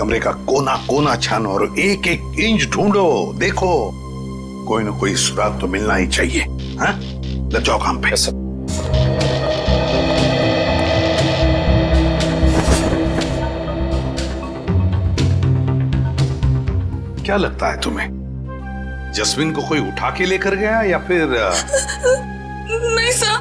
कमरे का कोना कोना छानो और एक एक इंच ढूंढो, देखो कोई ना कोई सुराग तो मिलना ही चाहिए। हाँ, लग जाओ काम पे। क्या लगता है तुम्हें, जस्मिन को कोई उठा के लेकर गया या फिर? नहीं सर,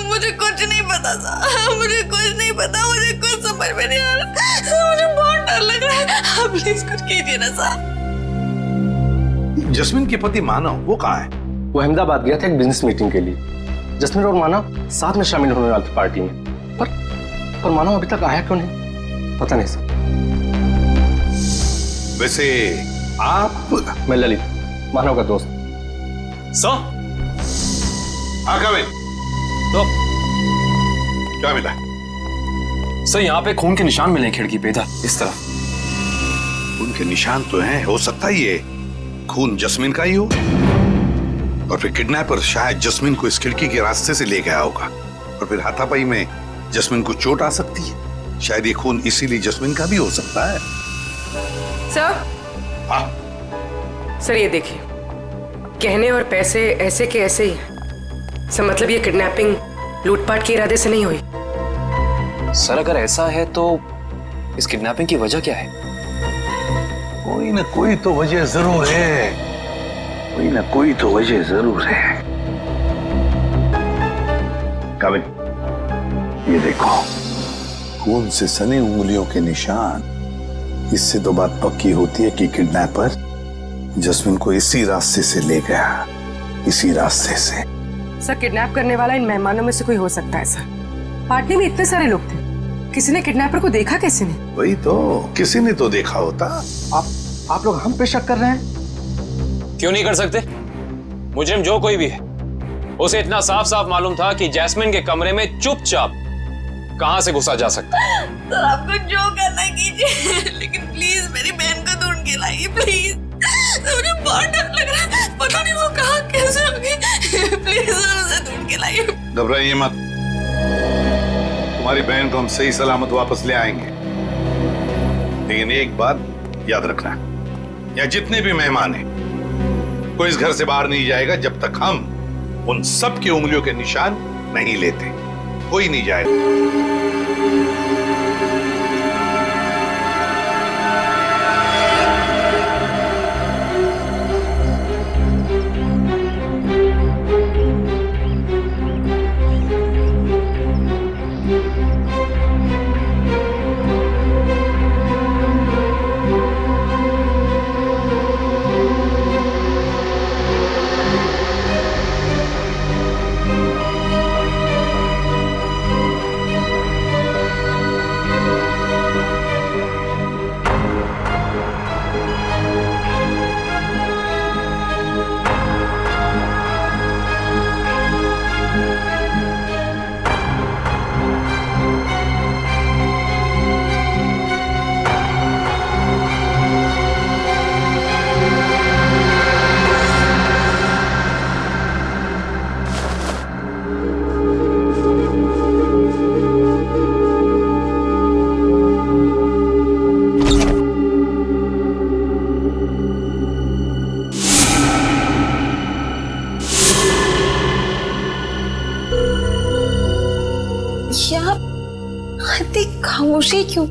मुझे कुछ नहीं पता सर, मुझे कुछ नहीं पता, मुझे कुछ समझ में नहीं आ रहा, मुझे बहुत डर लग रहा है, आप प्लीज कुछ कीजिए ना सर। जस्मिन के पति मानव वो कहाँ है? वो अहमदाबाद गया था एक बिजनेस मीटिंग के लिए। जस्मिन और मानव साथ में शामिल होने वाले थे पार्टी में, पर मानव अभी तक आया क्यों नहीं, पता नहीं सर। वैसे आप? मैं ललित, मानव का दोस्त। Sir come in. तो क्या मिला? सर यहाँ पे खून के निशान मिले खिड़की पे, इधर इस तरफ। उनके निशान तो हैं, हो सकता है ये खून जस्मिन का ही हो, और फिर किडनैपर शायद जस्मिन को इस खिड़की के रास्ते से ले गया होगा, और फिर हाथापाई में जस्मिन को चोट आ सकती है। शायद ये खून इसीलिए जस्मिन का भी हो सकता है। सर, हाँ सर ये देखिए, गहने और पैसे ऐसे के ऐसे ही, सर मतलब ये किडनैपिंग लूटपाट के इरादे से नहीं हुई। सर अगर ऐसा है तो इस किडनैपिंग की वजह क्या है? कोई ना कोई तो वजह जरूर है, कोई ना कोई तो वजह जरूर है। कमिन, ये देखो खून से सनी उंगलियों के निशान। इससे तो बात पक्की होती है कि किडनैपर जस्मिन को इसी रास्ते से ले गया, इसी रास्ते से। सर किडनैप करने वाला इन मेहमानों में से कोई हो सकता है सर। पार्टी में इतने सारे लोग थे, किसी ने किडनैपर को देखा कैसे नहीं? वही तो, किसी ने तो देखा होता। आप लोग हम पे शक कर रहे हैं? क्यों नहीं कर सकते? मुजरिम जो कोई भी है, उसे इतना साफ साफ मालूम था कि जैस्मिन के कमरे में चुपचाप कहां से घुसा जा सकता है। सर आपको जो करना है कीजिए, लेकिन प्लीज मेरी बहन को ढूंढ के लाइए प्लीज। मुझे बहुत डर लग रहा है, पता नहीं वो कहाँ कैसे होगी। प्लीज सर उसे ढूंढ के लाइए। घबराइए मत, तुम्हारी बहन को हम सही सलामत वापस ले आएंगे। लेकिन एक बात याद रखना, या जितने भी मेहमान हैं, कोई इस घर से बाहर नहीं जाएगा जब तक हम उन सब की उंगलियों के निशान नहीं लेते। कोई नहीं जाएगा। इतनी खामोशी क्यों?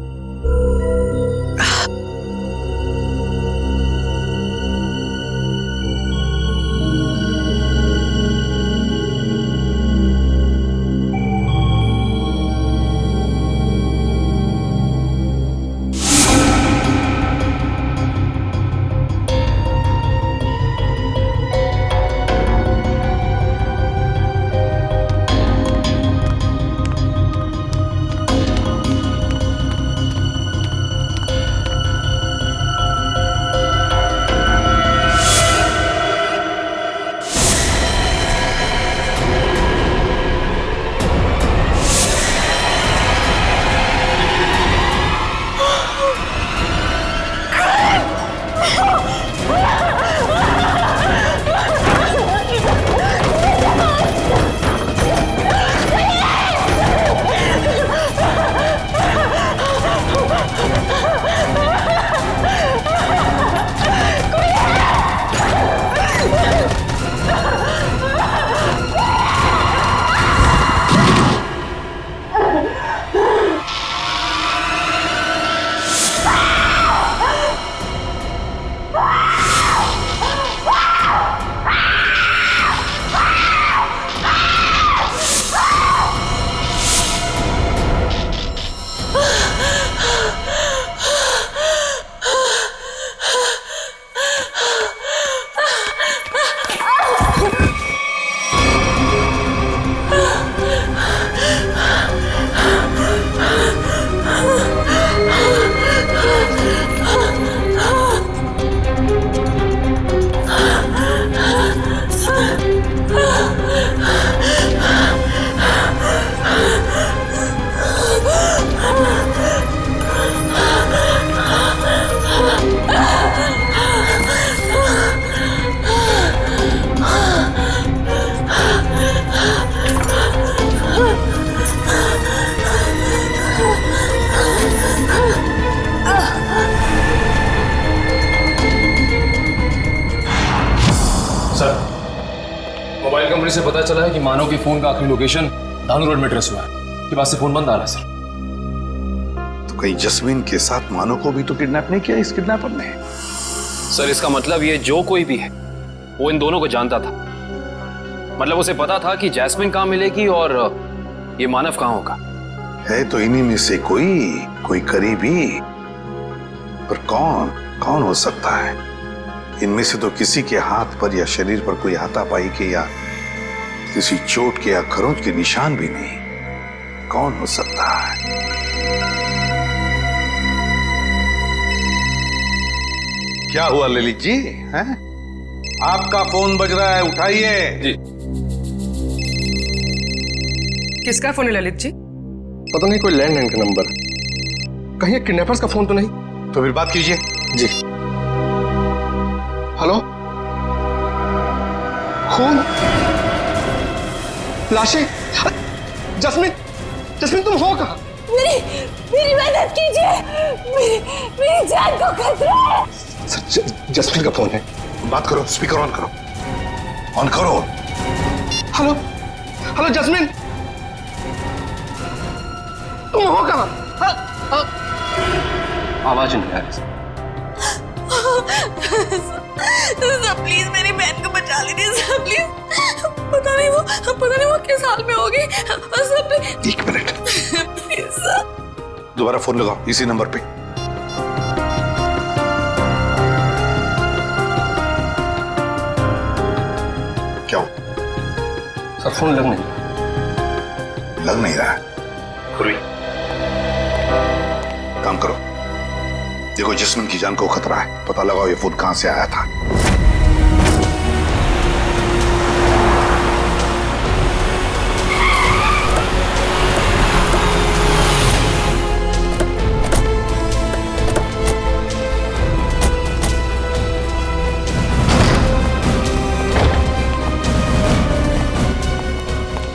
सर, मोबाइल कंपनी से पता चला है कि मानव के फोन का आखिरी लोकेशन धानु रोड में ट्रेस हुआ है। के पास से फोन बंद आ रहा है सर। तो कहीं जस्मीन के साथ मानो को भी तो किडनैप नहीं किया इस किडनैपर ने? सर इसका मतलब ये जो कोई भी है वो इन दोनों को जानता था। मतलब उसे पता था कि जैस्मिन कहाँ मिलेगी और ये मानव कहाँ होगा। है तो इन्हीं में से कोई करीबी, पर कौन हो सकता है? इनमें से तो किसी के हाथ पर या शरीर पर कोई हाथापाई के या किसी चोट के या खरोंच के निशान भी नहीं। कौन हो सकता है? क्या हुआ ललित जी? हैं? आपका फोन बज रहा है, उठाइए। जी। किसका फोन है ललित जी? पता नहीं, कोई लैंडलाइन का नंबर। कहीं किडनैपर्स का फोन तो नहीं? तो फिर बात कीजिए। जी। हेलो, खून, लाशें, जस्मीन तुम हो कहाँ? मेरी मदद कीजिए, मेरी जान को खतरा है। सर, जस्मीन का फोन है। बात करो, स्पीकर ऑन करो, ऑन करो। हेलो जस्मीन, तुम हो कहाँ? आवाज नहीं आ रही। सर प्लीज मेरी बहन को बचा लीजिए सर, प्लीज। पता नहीं वो किस हाल में होगी sir, please. 1 minute, please sir. दोबारा फोन लगाओ इसी नंबर पे। क्या हो? सर फोन लग नहीं रहा। खुरी, काम करो, देखो जस्मिन की जान को खतरा है, पता लगाओ ये फोन कहां से आया था।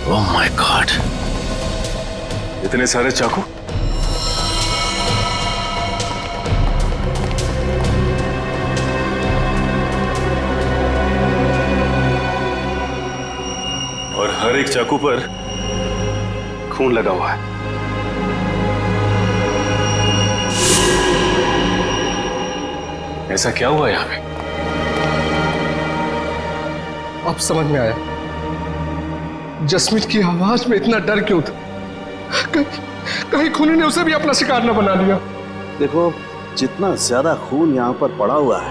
ओह माय गॉड, इतने सारे चाकू। और हर एक चाकू पर खून लगा हुआ है। ऐसा क्या हुआ यहां पे? अब समझ में आया जस्मीन की आवाज में इतना डर क्यों था। कहीं खूनी ने उसे भी अपना शिकार न बना लिया। देखो, जितना ज्यादा खून यहाँ पर पड़ा हुआ है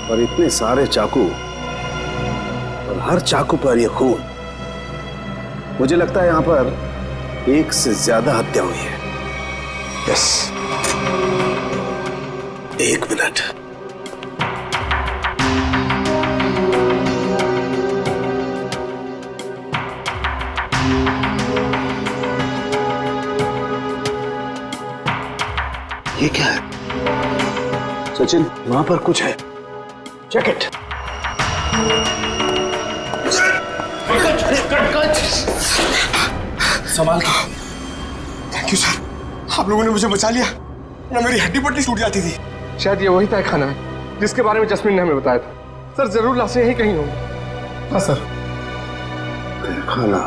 और इतने सारे चाकू और हर चाकू पर यह खून, मुझे लगता है यहाँ पर एक से ज्यादा हत्या हुई है। Yes, 1 minute. ये क्या है? सचिन, वहां पर कुछ है, चेक इट। संभाल के। थैंक यू सर, आप लोगों ने मुझे बचा लिया, ना मेरी हड्डी पट्टी टूट जाती थी। शायद ये वही तहखाना है जिसके बारे में जस्मीन ने हमें बताया था। सर जरूर लाशें यहीं कहीं होंगी। हाँ सर। तहखाना?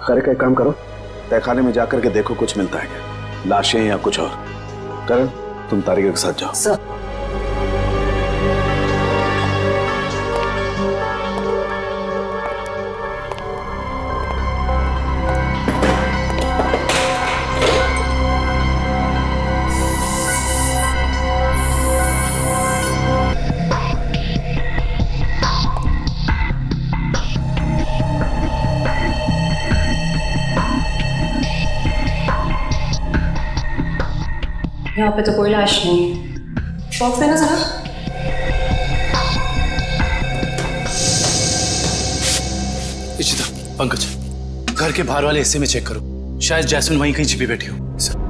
खैर का एक काम करो, तहखाने में जाकर के देखो कुछ मिलता है क्या, लाशें या कुछ और। करण, तुम तारिका के साथ जाओ। सर यहाँ पे तो कोई लाश नहीं है। शॉप पे ना जरा। इशिता, पंकज, घर के बाहर वाले हिस्से में चेक करो, शायद जैस्मिन वहीं कहीं छिपी बैठी हो। सर।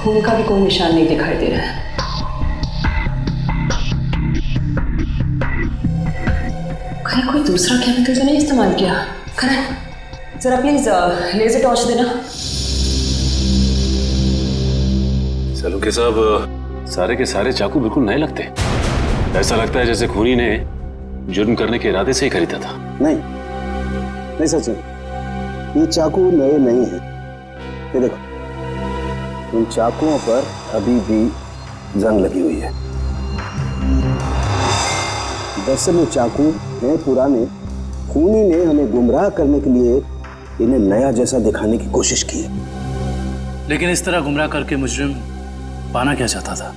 खून का भी कोई निशान नहीं दिखाई दे रहा है। कहीं कोई दूसरा केमिकल तो नहीं इस्तेमाल किया? करण, जरा प्लीज लेजर टॉर्च देना। सलूके साहब, सारे के सारे चाकू बिल्कुल नए लगते। ऐसा लगता है जैसे खूनी ने जुर्म करने के इरादे से ही खरीदा था। नहीं सचिन, ये चाकू नए नहीं हैं। ये देखो, इन चाकुओं पर अभी भी जंग लगी हुई है। दरअसल ये चाकू हैं पुराने। खूनी ने हमें गुमराह करने के लिए इन्हें नया जैसा दिखाने की कोशिश की है। लेकिन इस तरह गुमराह करके मुजरिम पाना क्या चाहता था?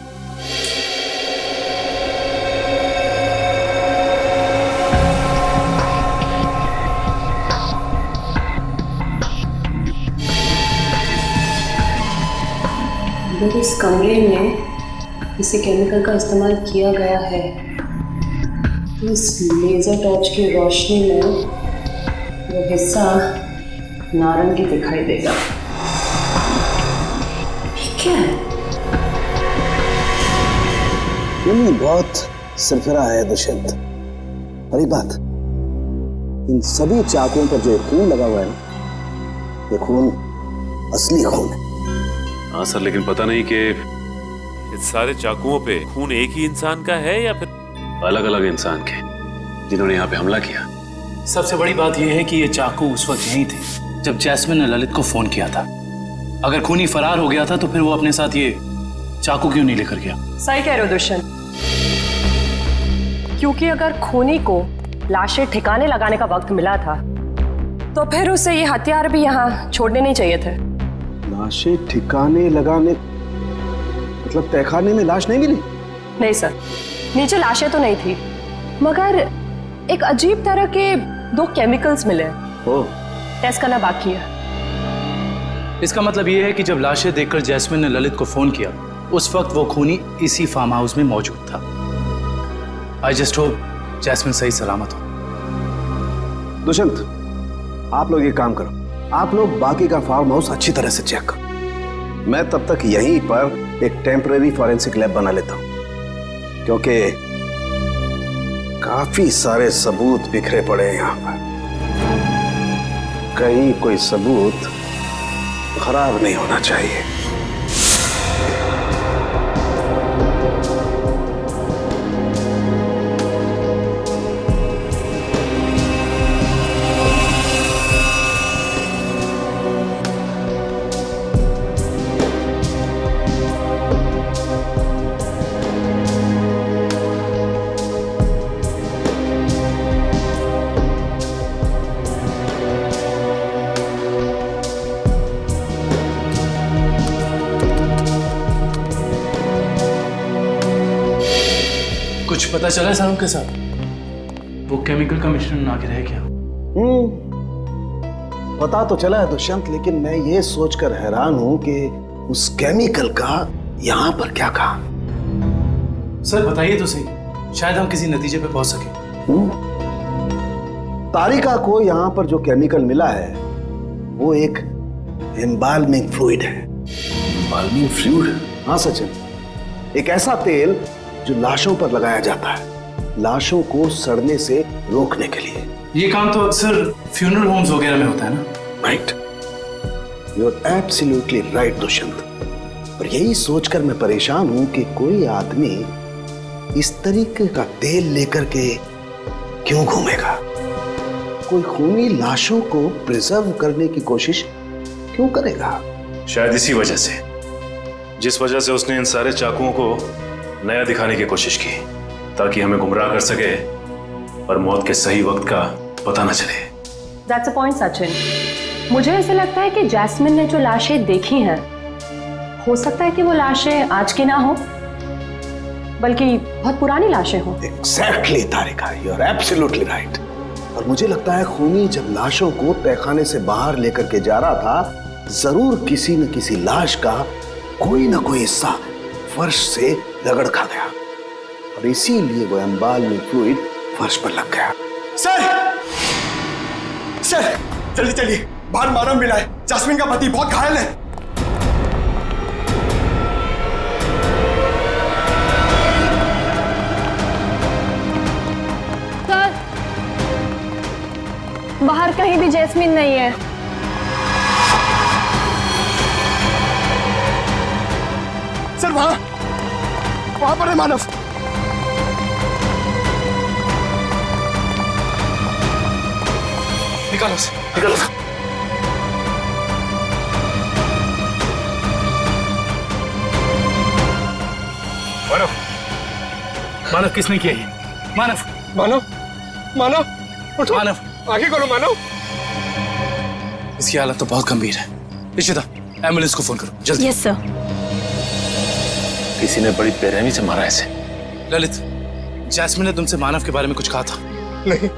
अगर इस कमरे में किसी केमिकल का इस्तेमाल किया गया है तो इस लेजर टॉर्च की रोशनी में वो हिस्सा नारंगी दिखाई देगा। क्या है? ये बहुत सरफरा है दुष्यंत। अरे बात, इन सभी चाकुओं पर जो खून लगा हुआ है ना, ये खून असली खून है। हाँ सर, लेकिन पता नहीं कि इस सारे चाकुओं पे खून एक ही इंसान का है या फिर अलग अलग इंसान के जिन्होंने यहाँ पे हमला किया। सबसे बड़ी बात यह है कि ये चाकू उस वक्त यहीं थे जब जैस्मिन ने ललित को फोन किया था। अगर खूनी फरार हो गया था तो फिर वो अपने साथ ये चाकू क्यों नहीं लेकर गया? सही कह रहे हो दुष्यंत, क्योंकि अगर खूनी को लाशें ठिकाने लगाने का वक्त मिला था तो फिर उसे ये हथियार भी यहाँ छोड़ने नहीं चाहिए थे। लाशें ठिकाने लगाने मतलब तहखाने में लाश नहीं मिली? नहीं सर, नीचे लाशें तो नहीं थी, मगर एक अजीब तरह के 2 केमिकल्स मिले। ओह, टेस्ट करना बाकी है। इसका मतलब ये है कि जब लाशें देखकर जैस्मिन ने ललित को फोन किया उस वक्त वो खूनी इसी फार्म हाउस में मौजूद था। आई जस्ट होप जैस्मिन सही सलामत हो। दुष्यंत, आप लोग ये काम करो, आप लोग बाकी का फार्म हाउस अच्छी तरह से चेक करो। मैं तब तक यहीं पर एक टेम्परेरी फॉरेंसिक लैब बना लेता हूं, क्योंकि काफी सारे सबूत बिखरे पड़े हैं यहां पर। कहीं कोई सबूत खराब नहीं होना चाहिए। कुछ पता चला है साहब के साथ? वो केमिकल का मिश्रण आगे रह गया? पता तो चला है दुष्यंत, लेकिन मैं ये सोचकर हैरान हूं कि उस केमिकल का यहां पर क्या काम। सर बताइए तो सही, शायद हम किसी नतीजे पे पहुंच सके। तारिका को यहां पर जो केमिकल मिला है वो एक एम्बाल्मिंग फ्लूइड है। Embalming fluid? हाँ सचिन, एक ऐसा तेल जो लाशों पर लगाया जाता है, लाशों को सड़ने से रोकने के लिए। ये काम तो अक्सर फ्यूनरल होम्स वगैरह में होता है ना? Right, you are absolutely right Dushyant. और यही सोचकर मैं परेशान हूं कि कोई आदमी इस तरीके का तेल लेकर के क्यों घूमेगा। कोई खूनी लाशों को प्रिजर्व करने की कोशिश क्यों करेगा? शायद इसी वजह से, जिस वजह से उसने इन सारे चाकुओं को नया दिखाने की कोशिश की, ताकि हमें गुमराह कर सके और मौत के सही वक्त का पता न चले। That's a point, Sachin. मुझे ऐसा लगता है कि जैस्मिन ने जो लाशें देखी हैं, हो सकता है कि वो लाशें आज की ना हो, बल्कि बहुत पुरानी लाशें हों। Exactly, Tarika, you are absolutely right। और मुझे लगता है खूनी जब लाशों को तहखाने से बाहर लेकर के जा रहा था, जरूर किसी न किसी लाश का कोई ना कोई हिस्सा फर्श से रगड़ खा गया और इसीलिए वो एम्बाल्मिंग फ्लूइड फर्श पर लग गया। सर जल्दी चलिए, बाहर मालूम मिला है जैस्मिन का पति बहुत घायल है। कहीं भी जैस्मिन नहीं है। सर वहां पर है मानव। निकालो उसे, निकालो। मानव, मानव किसने किया ये? मानव, मानव, मानव उठो। मानव आगे करो मानव। इसकी हालत तो बहुत गंभीर है। इशिता, एम्बुलेंस को फोन करो जल्दी। Yes sir. किसी ने बड़ी बेरहमी से मारा ऐसे। ललित, जैस्मिन ने तुमसे मानव के बारे में कुछ कहा था? नहीं,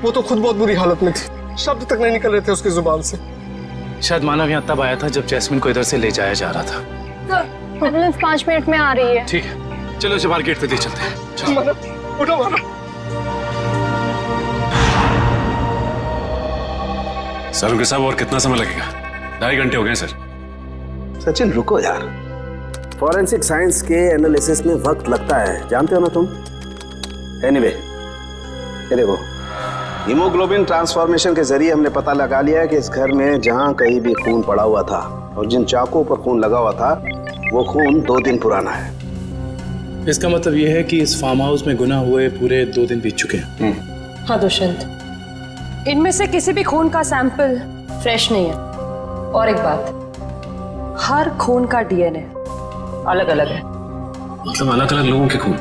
वो तो खुद बहुत बुरी हालत में थी, शब्द तक नहीं निकल रहे थे उसकी जुबान से। शायद मानव यहाँ तब आया था जब जैस्मिन को इधर से ले जाया जा रहा था। सर, एम्बुलेंस 5 मिनट में आ रही है। ठीक है, चलो इसे बाहर गेट पे दे चलते हैं। चलो। मानव उठो मानव। सर उनके साहब और कितना समय लगेगा? 2.5 घंटे हो गए सर। सचिन रुको यार, फॉरेंसिक साइंस के एनालिसिस में वक्त लगता है, जानते हो ना तुम। एनीवे, ये देखो, हीमोग्लोबिन ट्रांसफॉर्मेशन के जरिए हमने पता लगा लिया है कि इस घर में जहां कहीं भी खून पड़ा हुआ था और जिन चाकुओं पर खून लगा हुआ था वो खून 2 दिन पुराना है। इसका मतलब ये है कि इस फार्म हाउस में गुनाह हुए पूरे 2 दिन बीत चुके हैं। हाँ दुष्यंत, इनमें से किसी भी खून का सैंपल फ्रेश नहीं है। और एक बात, हर खून का डीएनए अलग अलग है। मतलब अलग अलग लोगों के खून?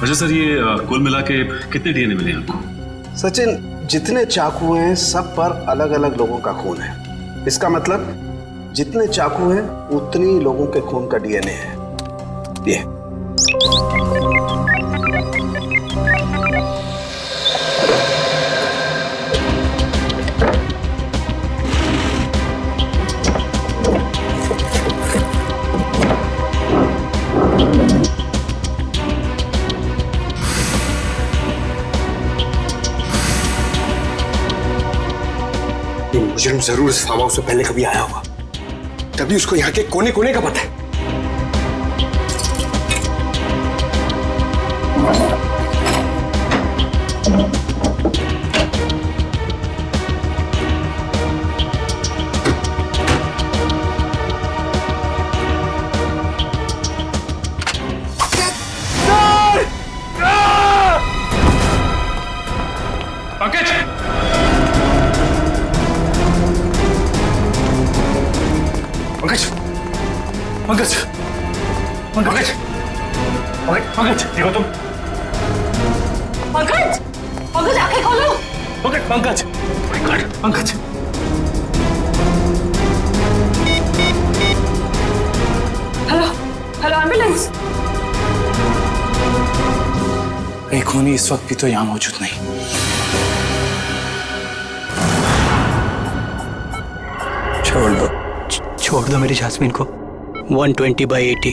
अच्छा सर, ये कुल मिला के कितने डीएनए मिले आपको? सचिन, जितने चाकू हैं सब पर अलग अलग लोगों का खून है। इसका मतलब जितने चाकू हैं उतनी लोगों के खून का डीएनए है। ये मुजरिम जरूर इस फार्म हाउस से पहले कभी आया होगा, तभी उसको यहाँ के कोने कोने का पता है। पंकज, पंकज, पंकज, देखो तुम। पंकज, पंकज आंखें खोलो। Pankaj, Pankaj, Pankaj. Hello, hello ambulance. कहीं खूनी इस वक्त भी तो यहाँ मौजूद नहीं। छोड़ दो मेरी जास्मिन को। 120/80।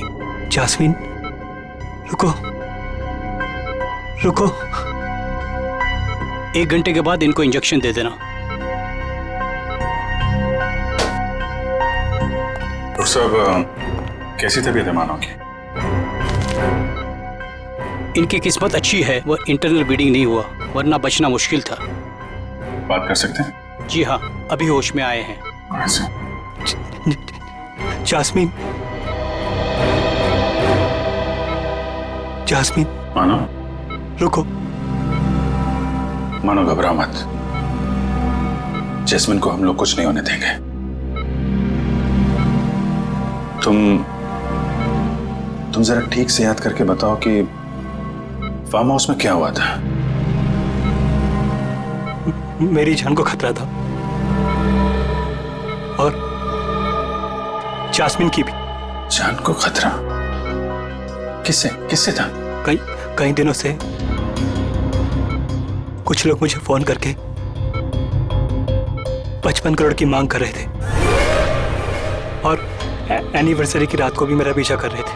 जास्मिन, रुको रुको। 1 घंटे के बाद इनको इंजेक्शन दे देना। डॉक्टर साहब, कैसी तबीयत है मानव की? इनकी किस्मत अच्छी है, वो इंटरनल ब्लीडिंग नहीं हुआ, वरना बचना मुश्किल था। बात कर सकते हैं? जी हाँ, अभी होश में आए हैं। Jasmine, jasmine. मानव, रुको। मानव घबरा मत, जैस्मिन को हम लोग कुछ नहीं होने देंगे। तुम जरा ठीक से याद करके बताओ कि फार्म हाउस में क्या हुआ था? मेरी जान को खतरा था और जास्मिन की भी। जान को खतरा? किससे किससे था? कई दिनों से कुछ लोग मुझे फोन करके 55 करोड़ की मांग कर रहे थे और एनिवर्सरी की रात को भी मेरा पीछा कर रहे थे।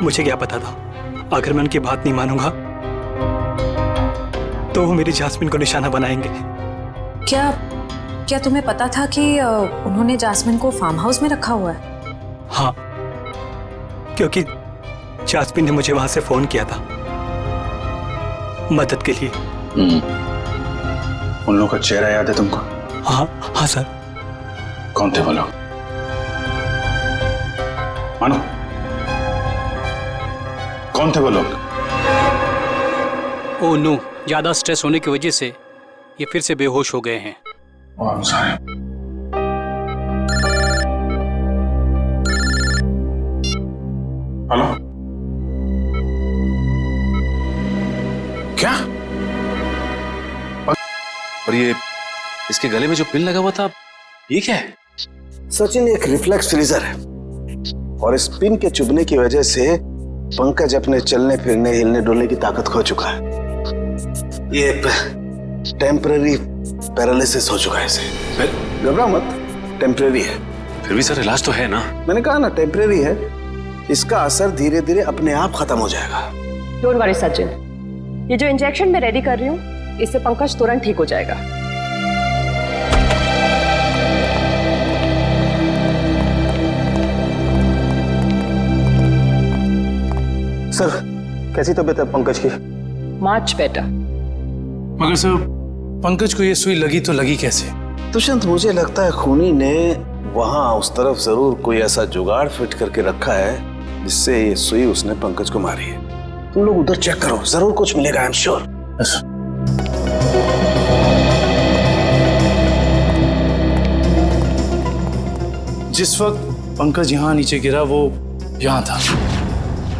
मुझे क्या पता था, अगर मैं उनकी बात नहीं मानूंगा तो वो मेरी जास्मिन को निशाना बनाएंगे। क्या तुम्हें पता था कि उन्होंने जास्मिन को फार्म हाउस में रखा हुआ है? हाँ, क्योंकि जास्मिन ने मुझे वहां से फोन किया था मदद के लिए। उन लोगों का चेहरा याद है तुमको? हाँ हाँ सर। कौन थे वो लोग? मानो, कौन थे वो लोग? ओ नो, ज्यादा स्ट्रेस होने की वजह से ये फिर से बेहोश हो गए हैं। हेलो, क्या? और ये इसके गले में जो पिन लगा हुआ था, ये क्या है? सचिन, एक रिफ्लेक्स फ्रीजर है और इस पिन के चुभने की वजह से पंकज अपने चलने फिरने हिलने डुलने की ताकत खो चुका है। ये टेम्पररी पैरालिसिस हो चुका है इसे। घबरा मत, टेम्पररी है। फिर भी सर इलाज तो है ना? मैंने कहा ना टेम्पररी है, इसका असर धीरे धीरे अपने आप खत्म हो जाएगा। डोंट वरी सचिन, ये जो इंजेक्शन मैं रेडी कर रही हूँ इससे पंकज तुरंत ठीक हो जाएगा। सर, कैसी तबीयत है पंकज की? Much better. मगर सर, पंकज को ये सुई लगी तो लगी कैसे? दुष्यंत, मुझे लगता है खूनी ने वहां उस तरफ जरूर कोई ऐसा जुगाड़ फिट करके रखा है जिससे ये सुई उसने पंकज को मारी है। तुम लोग उधर चेक करो, जरूर कुछ मिलेगा, आई एम श्योर। जिस वक्त पंकज यहाँ नीचे गिरा वो यहाँ था,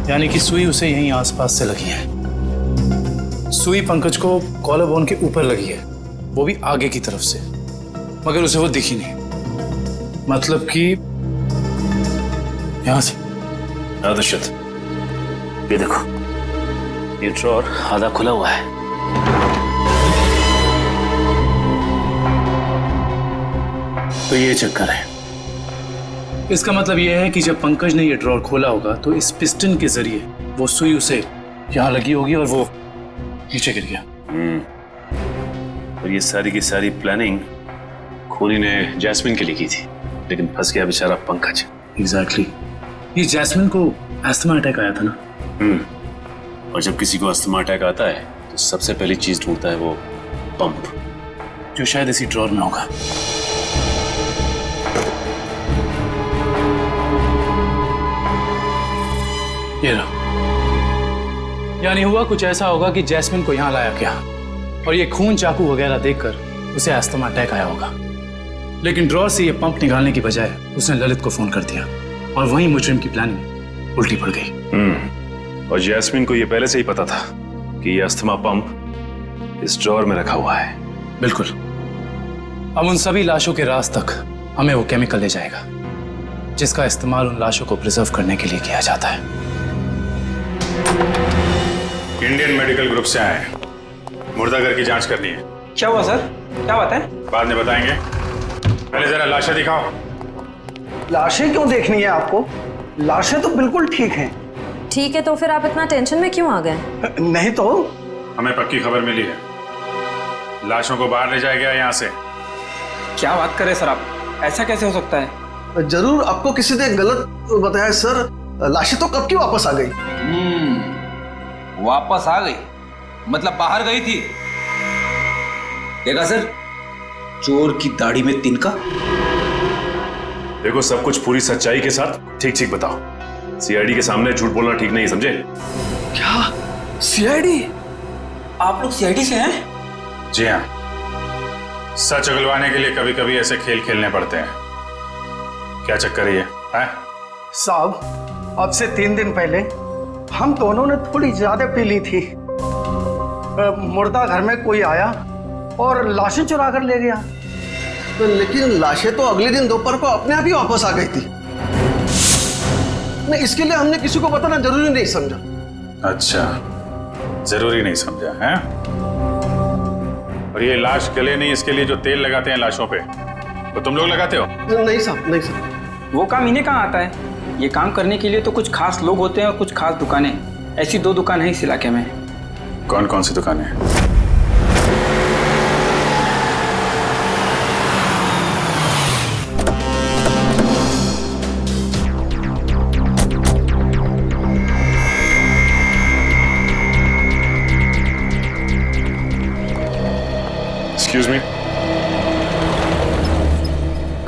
यानी कि सुई उसे यहीं आसपास से लगी है। सुई पंकज को कॉलर बोन के ऊपर लगी है, वो भी आगे की तरफ से, मगर उसे वो दिखी नहीं। मतलब कि यहां से। दुष्यंत, ये देखो, ये ड्रॉर आधा खुला हुआ है। तो ये चक्कर है। इसका मतलब यह है कि जब पंकज ने ये ड्रॉर खोला होगा तो इस पिस्टन के जरिए वो सुई उसे यहां लगी होगी और वो नीचे गिर गया। और ये सारी की सारी प्लानिंग खूनी ने जैस्मिन के लिए की थी, लेकिन फंस गया बेचारा पंकज। एग्जैक्टली। ये जैस्मिन को अस्थमा अटैक आया था ना? और जब किसी को अस्थमा अटैक आता है तो सबसे पहली चीज ढूंढता है वो पंप, जो शायद इसी ड्रॉर में होगा। ये रहा। यानी हुआ कुछ ऐसा होगा कि जैस्मिन को यहां लाया गया और ये खून चाकू वगैरह देखकर उसे अस्थमा अटैक आया होगा, लेकिन ड्रॉर से ये पंप निकालने की बजाय उसने ललित को फोन कर दिया और वहीं मुजरिम की प्लानिंग उल्टी पड़ गई। और जैस्मिन को ये पहले से ही पता था कि ये अस्थमा पंप इस ड्रॉर में रखा हुआ है। बिल्कुल। अब उन सभी लाशों के राज तक हमें वो केमिकल ले जाएगा जिसका इस्तेमाल उन लाशों को प्रिजर्व करने के लिए किया जाता है। इंडियन मेडिकल ग्रुप से आए हैं, मुर्दाघर की जांच करनी है। क्या हुआ सर? क्या बात है? बाद में बताएंगे, पहले जरा लाशें दिखाओ। लाशें क्यों देखनी है आपको? लाशें तो बिल्कुल ठीक हैं। ठीक है, तो फिर आप इतना टेंशन में क्यों आ गए? नहीं तो। हमें पक्की खबर मिली है, लाशों को बाहर ले जाया गया यहाँ से। क्या बात कर रहे सर आप? ऐसा कैसे हो सकता है? जरूर आपको किसी ने गलत बताया सर। लाशें तो कब की वापस आ गई। वापस आ गई मतलब बाहर गई थी? देखा सर, चोर की दाढ़ी में तिनका। देखो, सब कुछ पूरी सच्चाई के साथ ठीक ठीक बताओ। सीआईडी के सामने झूठ बोलना ठीक नहीं, समझे? क्या? सीआईडी? आप लोग सीआईडी से हैं? जी हाँ, सच उगलवाने के लिए कभी कभी ऐसे खेल खेलने पड़ते हैं। क्या चक्कर है ये? साहब, अब से 3 दिन पहले हम दोनों ने थोड़ी ज्यादा पी ली थी। मुर्दा घर में कोई आया और लाशें चुरा कर ले गया। तो लेकिन लाशें तो अगले दिन दोपहर को अपने आप ही वापस आ गई थी। नहीं, इसके लिए हमने किसी को बताना जरूरी नहीं समझा। अच्छा, जरूरी नहीं समझा है? और ये लाश गले नहीं, इसके लिए जो तेल लगाते हैं लाशों पे, तो तुम लोग लगाते हो? नहीं साहब, नहीं साहब। वो काम इन्हें कहाँ आता है? ये काम करने के लिए तो कुछ खास लोग होते हैं और कुछ खास दुकानें। ऐसी 2 दुकान है इस इलाके में। कौन कौन सी दुकानें हैं?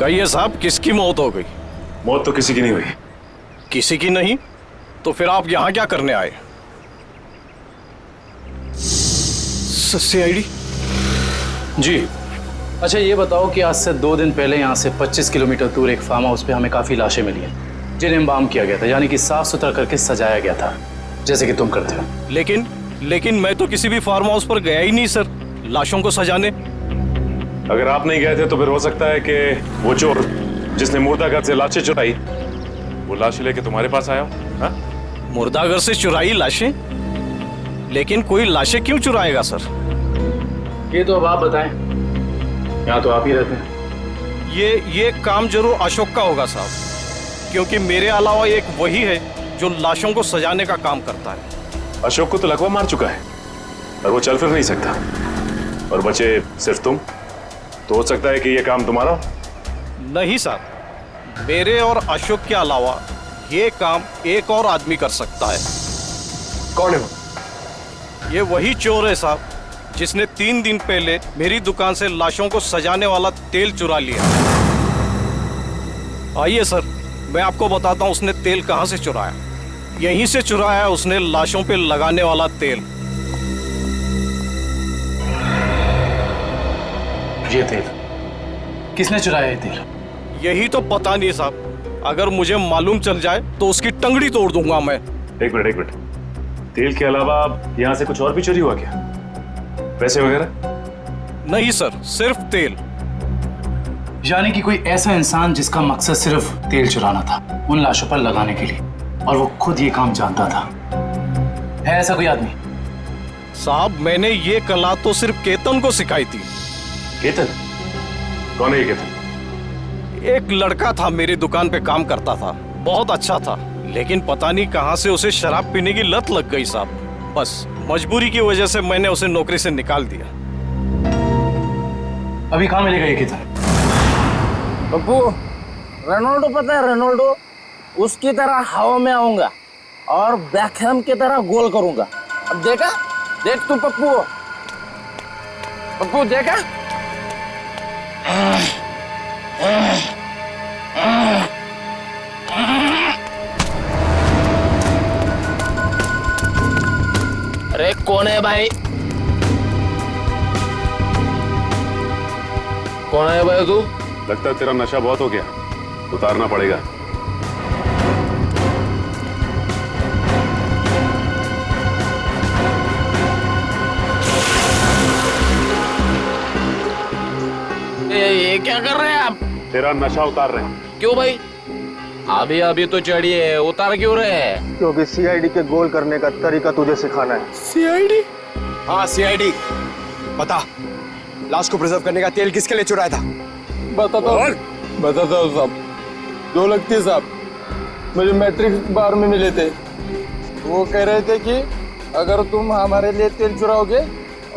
कहिए साहब, किसकी मौत हो गई? मौत तो किसी की नहीं हुई। किसी की नहीं? तो फिर आप यहाँ क्या करने आए? CID? जी। अच्छा ये बताओ कि आज से 2 दिन पहले यहाँ से 25 किलोमीटर दूर एक फार्म हाउस पे हमें काफ़ी लाशें मिली हैं जिन्हें एम्बाम किया गया था, यानी कि साफ सुथरा करके सजाया गया था, जैसे कि तुम करते हो। लेकिन मैं तो किसी भी फार्म हाउस पर गया ही नहीं सर, लाशों को सजाने। अगर आप नहीं गए थे तो फिर हो सकता है कि वो चोर जिसने मुर्दाघर से लाशें चुराई वो लाशें लेके तुम्हारे पास आया हो। हाँ? मुर्दाघर से चुराई लाशें? लेकिन कोई लाशें क्यों चुराएगा सर? ये तो अब आप बताएं, यहाँ तो आप ही रहते हैं। ये काम जरूर अशोक का होगा साहब, क्योंकि मेरे अलावा एक वही है जो लाशों को सजाने का काम करता है। अशोक को तो लकवा मार चुका है और वो चल फिर नहीं सकता, और बचे सिर्फ तुम। तो हो सकता है कि ये काम तुम्हारा। नहीं साहब, मेरे और अशोक के अलावा ये काम एक और आदमी कर सकता है। कौन है वो? ये वही चोर है साहब जिसने 3 दिन पहले मेरी दुकान से लाशों को सजाने वाला तेल चुरा लिया। आइए सर, मैं आपको बताता हूँ उसने तेल कहाँ से चुराया। यहीं से चुराया उसने लाशों पे लगाने वाला तेल। ये तेल किसने चुराया? ये तेल यही तो पता नहीं साहब, अगर मुझे मालूम चल जाए तो उसकी टंगड़ी तोड़ दूंगा मैं। एक मिनट, तेल के अलावा यहाँ से कुछ और भी चोरी हुआ क्या? पैसे वगैरह? नहीं सर, सिर्फ तेल। यानी कि कोई ऐसा इंसान जिसका मकसद सिर्फ तेल चुराना था उन लाशों पर लगाने के लिए, और वो खुद ये काम जानता था। है ऐसा कोई आदमी? साहब मैंने ये कला तो सिर्फ केतन को सिखाई थी। केतन? कौन है ये केतन? एक लड़का था, मेरी दुकान पे काम करता था, बहुत अच्छा था, लेकिन पता नहीं कहां से उसे शराब पीने की लत लग गई साहब। बस मजबूरी की वजह से मैंने उसे नौकरी से निकाल दिया। अभी कहाँ मिलेगा ये केतन? पप्पू, रोनाल्डो पता है रोनाल्डो, उसकी तरह हवा में आऊंगा और बैकहैम की तरह गोल करूंगा। अब देखा? देख तू पप्पू, पप्पू देखा? अरे कौन है भाई? कौन है भाई तू? लगता है तेरा नशा बहुत हो गया, उतारना पड़ेगा। ये क्या कर रहे हैं आप? तेरा नशा उतार रहे हैं। क्यों भाई? अभी अभी तो चढ़ी है, उतार क्यों रहे हैं? क्योंकि CID के गोल करने का तरीका तुझे सिखाना है। CID? हाँ CID। बता, लाश को प्रिजर्व करने का तेल किसके लिए चुराया था? बताता हूँ साहब। 2 लगती साहब मुझे मैट्रिक बार में मिले थे। वो कह रहे थे कि अगर तुम हमारे लिए तेल चुराओगे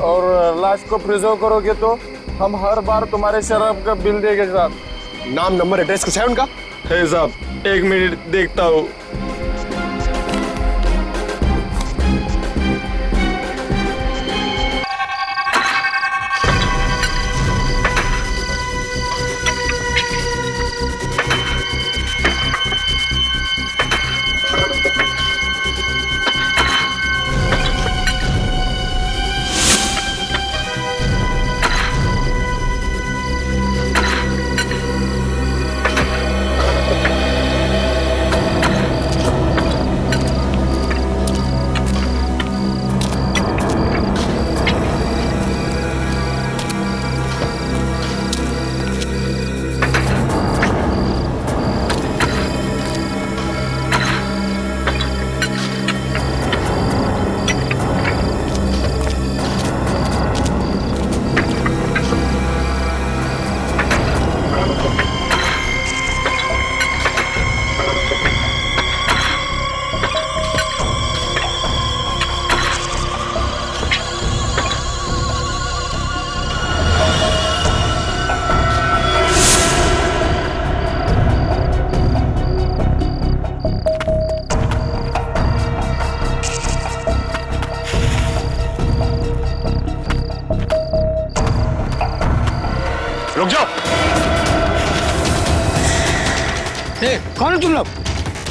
और लाश को प्रिजर्व करोगे तो हम हर बार तुम्हारे शराब का बिल देंगे साहब। नाम नंबर एड्रेस कुछ है उनका? है साहब, 1 मिनट देखता हूँ। हो तुम लोग?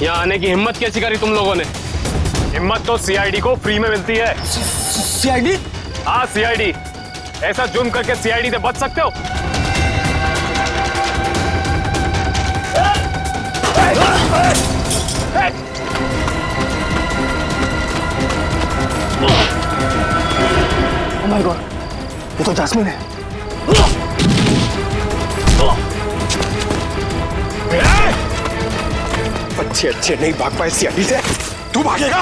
यहाँ आने की हिम्मत कैसी करी तुम लोगों ने? हिम्मत तो सीआईडी को फ्री में मिलती है। सीआईडी? हाँ सीआईडी। ऐसा जुर्म करके सीआईडी से बच सकते हो? ओह माय गॉड, ये तो जैस्मिन है। अच्छे अच्छे नहीं भाग पाए सीआईडी से, तू भागेगा?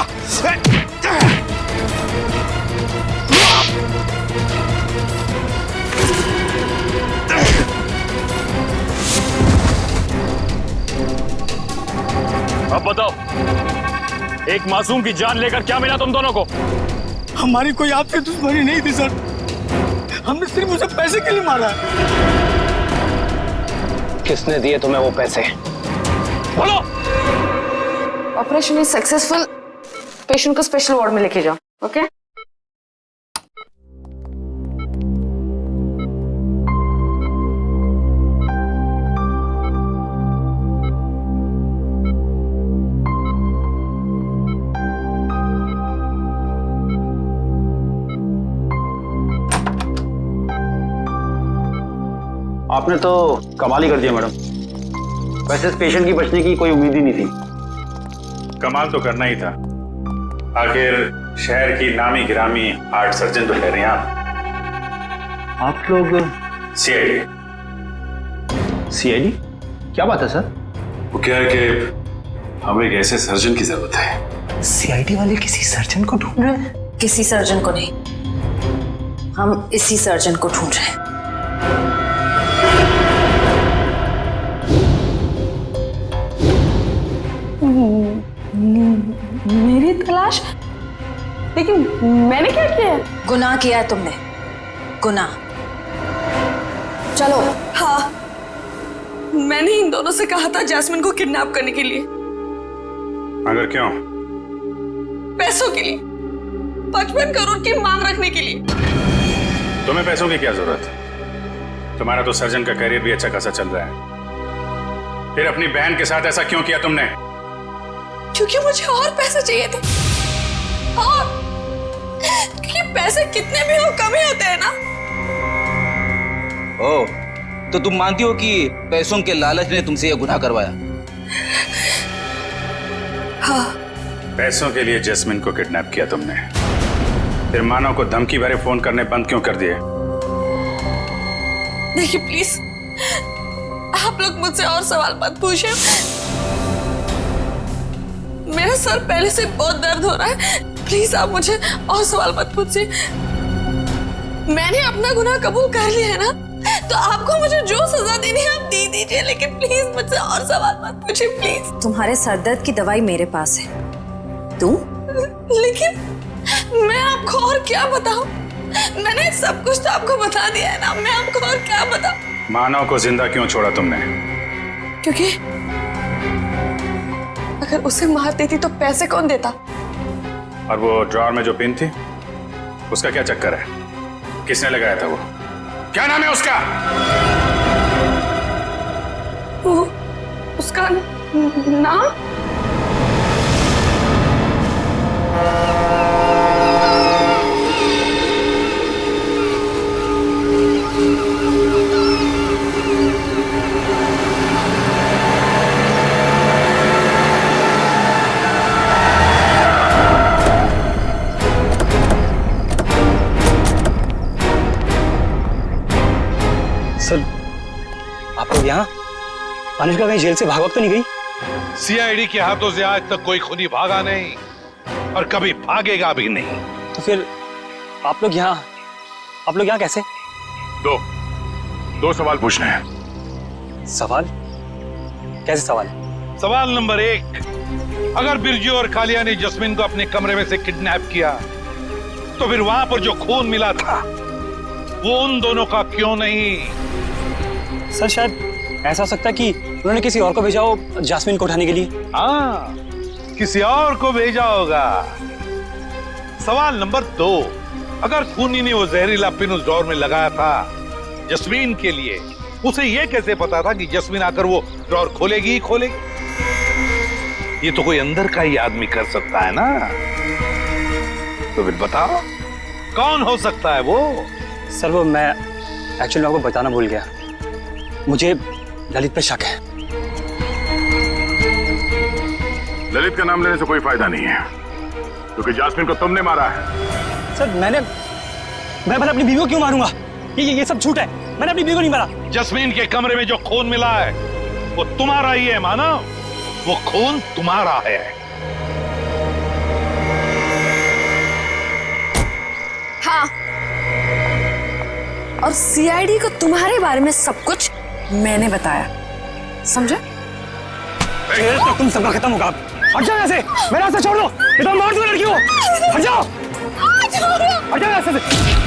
अब बताओ, एक मासूम की जान लेकर क्या मिला तुम दोनों को? हमारी कोई आपसे दुश्मनी नहीं थी सर, हमने सिर्फ उसे पैसे के लिए मारा। किसने दिए तुम्हें वो पैसे? बोलो। Operation is successful. पेशेंट को स्पेशल वार्ड में लेके जाओ। ओके? आपने तो कमाल ही कर दिया मैडम। वैसे इस पेशेंट की बचने की कोई उम्मीद ही नहीं थी। कमाल तो करना ही था, आखिर शहर की नामी गिरामी हार्ट सर्जन तो ठहरे आप। आप लोग सीआईडी? सीआईडी? क्या बात है सर? वो क्या है कि हमें एक ऐसे सर्जन की जरूरत है। सीआईडी वाले किसी सर्जन को ढूंढ रहे हैं? किसी सर्जन को नहीं, हम इसी सर्जन को ढूंढ रहे हैं। मेरी तलाश? लेकिन मैंने क्या किया है? गुनाह किया है तुमने, गुनाह। चलो। हाँ, मैंने इन दोनों से कहा था जैस्मिन को किडनैप करने के लिए। मगर क्यों? पैसों के लिए, 55 करोड़ की मांग रखने के लिए। तुम्हें पैसों की क्या जरूरत है? तुम्हारा तो सर्जन का करियर भी अच्छा खासा चल रहा है, फिर अपनी बहन के साथ ऐसा क्यों किया तुमने? क्योंकि मुझे और पैसे चाहिए थे। और क्योंकि पैसे कितने भी हो कम ही होते हैं ना। ओह, तो तुम मानती हो कि पैसों के लालच ने तुमसे यह गुनाह करवाया? हाँ। पैसों के लिए जैस्मिन को किडनैप किया तुमने, फिर मानव को धमकी भरे फोन करने बंद क्यों कर दिए? देखिए प्लीज, आप लोग मुझसे और सवाल मत पूछिए। मेरा सर पहले से बहुत दर्द हो रहा है, प्लीज आप मुझे और सवाल मत पूछिए। मैंने अपना गुनाह कबूल कर लिया है ना, तो आपको मुझे जो सजा देनी है आप दे दीजिए, लेकिन प्लीज मुझसे और सवाल मत पूछिए प्लीज। तुम्हारे सरदर्द की दवाई मेरे पास है, तुम? लेकिन मैं आपको और क्या बताऊं? मैंने सब कुछ तो आपको बता दिया है ना, मैं आपको और क्या बताऊं? मानव को जिंदा क्यों छोड़ा तुमने? क्योंकि अगर उसे मार देती तो पैसे कौन देता? और वो ड्रॉअर में जो पिन थी, उसका क्या चक्कर है? किसने लगाया था वो? क्या नाम है उसका? वो उसका नाम? सर, आप लोग यहाँ? अनुष्का कहीं जेल से भाग तो नहीं गई? सीआईडी के हाथों से आज तक कोई खूनी भागा नहीं और कभी भागेगा भी नहीं। तो फिर आप लोग यहाँ कैसे? दो सवाल पूछने हैं। सवाल? कैसे सवाल? सवाल नंबर 1, अगर बिरजू और कालिया ने जस्मिन को अपने कमरे में से किडनैप किया, तो फिर वहां पर जो खून मिला था वो उन दोनों का क्यों नहीं? सर, शायद ऐसा हो सकता है कि उन्होंने किसी और को भेजा हो जैस्मिन को उठाने के लिए। हाँ, किसी और को भेजा होगा। सवाल नंबर 2, अगर खूनी ने वो जहरीला पिन उस ड्रॉअर में लगाया था जस्मीन के लिए, उसे यह कैसे पता था कि जस्मीन आकर वो ड्रॉअर खोलेगी ही खोलेगी? ये तो कोई अंदर का ही आदमी कर सकता है ना। तो फिर बताओ कौन हो सकता है वो? सर वो मैं एक्चुअली आपको बताना भूल गया, मुझे ललित पे शक है। ललित का नाम लेने से कोई फायदा नहीं है, क्योंकि जास्मिन को तुमने मारा है। सर मैं अपनी बीवी को क्यों मारूंगा? ये सब झूठ है, मैंने अपनी बीवी को नहीं मारा। जस्मीन के कमरे में जो खून मिला है वो तुम्हारा ही है मानव, वो खून तुम्हारा है। हाँ, और सीआईडी को तुम्हारे बारे में सब कुछ मैंने बताया, समझे? तो तुम सबका खत्म होगा। हट जाओ यहाँ से, मेरा रास्ता छोड़ दो, ये तो मार दो लड़की को। हट जाओ, हट जाओ यहाँ से।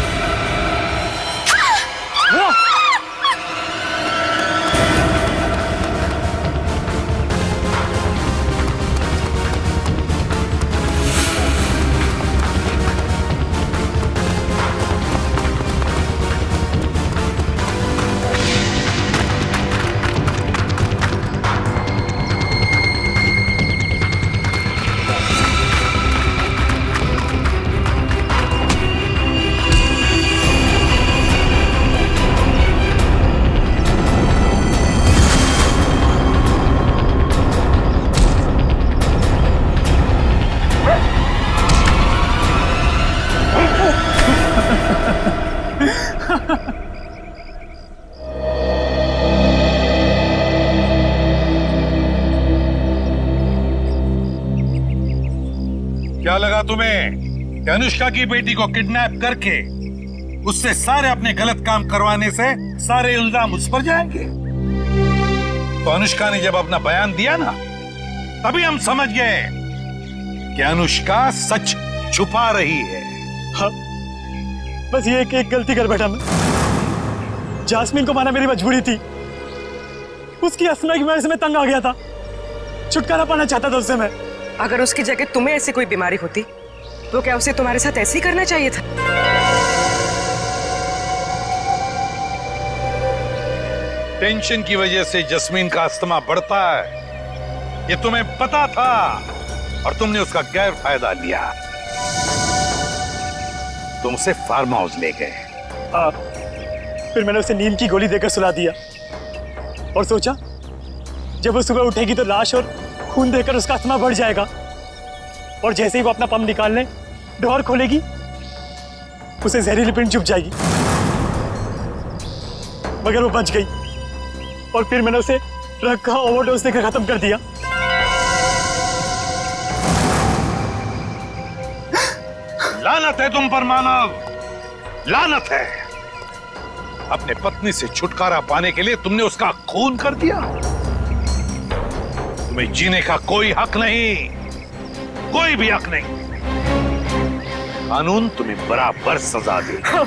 क्या लगा तुम्हें कि अनुष्का की बेटी को किडनैप करके उससे सारे अपने गलत काम करवाने से सारे इल्जाम उस पर जाएंगे? तो अनुष्का ने जब अपना बयान दिया ना, तभी हम समझ गए कि अनुष्का सच छुपा रही है। हाँ, बस ये एक गलती कर बैठा मैं। जास्मिन को मारना मेरी मजबूरी थी, उसकी अस्मा की वजह से मैं तंग आ गया था, छुटकारा पाना चाहता था उससे मैं। अगर उसकी जगह तुम्हें ऐसी कोई बीमारी होती तो क्या उसे तुम्हारे साथ ऐसे ही करना चाहिए था? टेंशन की वजह से जस्मीन का अस्थमा बढ़ता है, ये तुम्हें पता था और तुमने उसका गैर फायदा लिया। तुम उसे फार्म हाउस ले गए। फिर मैंने उसे नींद की गोली देकर सुला दिया और सोचा जब वो सुबह उठेगी तो लाश और खून देकर उसका अस्थमा बढ़ जाएगा, और जैसे ही वो अपना पंप निकालने डोर खोलेगी उसे जहरीली पिंड चुभ जाएगी। मगर वो बच गई और फिर मैंने उसे रखा ओवरडोज देकर खत्म कर दिया। लानत है तुम पर मानव, लानत है। अपने पत्नी से छुटकारा पाने के लिए तुमने उसका खून कर दिया। तुम्हें जीने का कोई हक नहीं, कोई भी हक नहीं। कानून तुम्हें बराबर सजा देगा।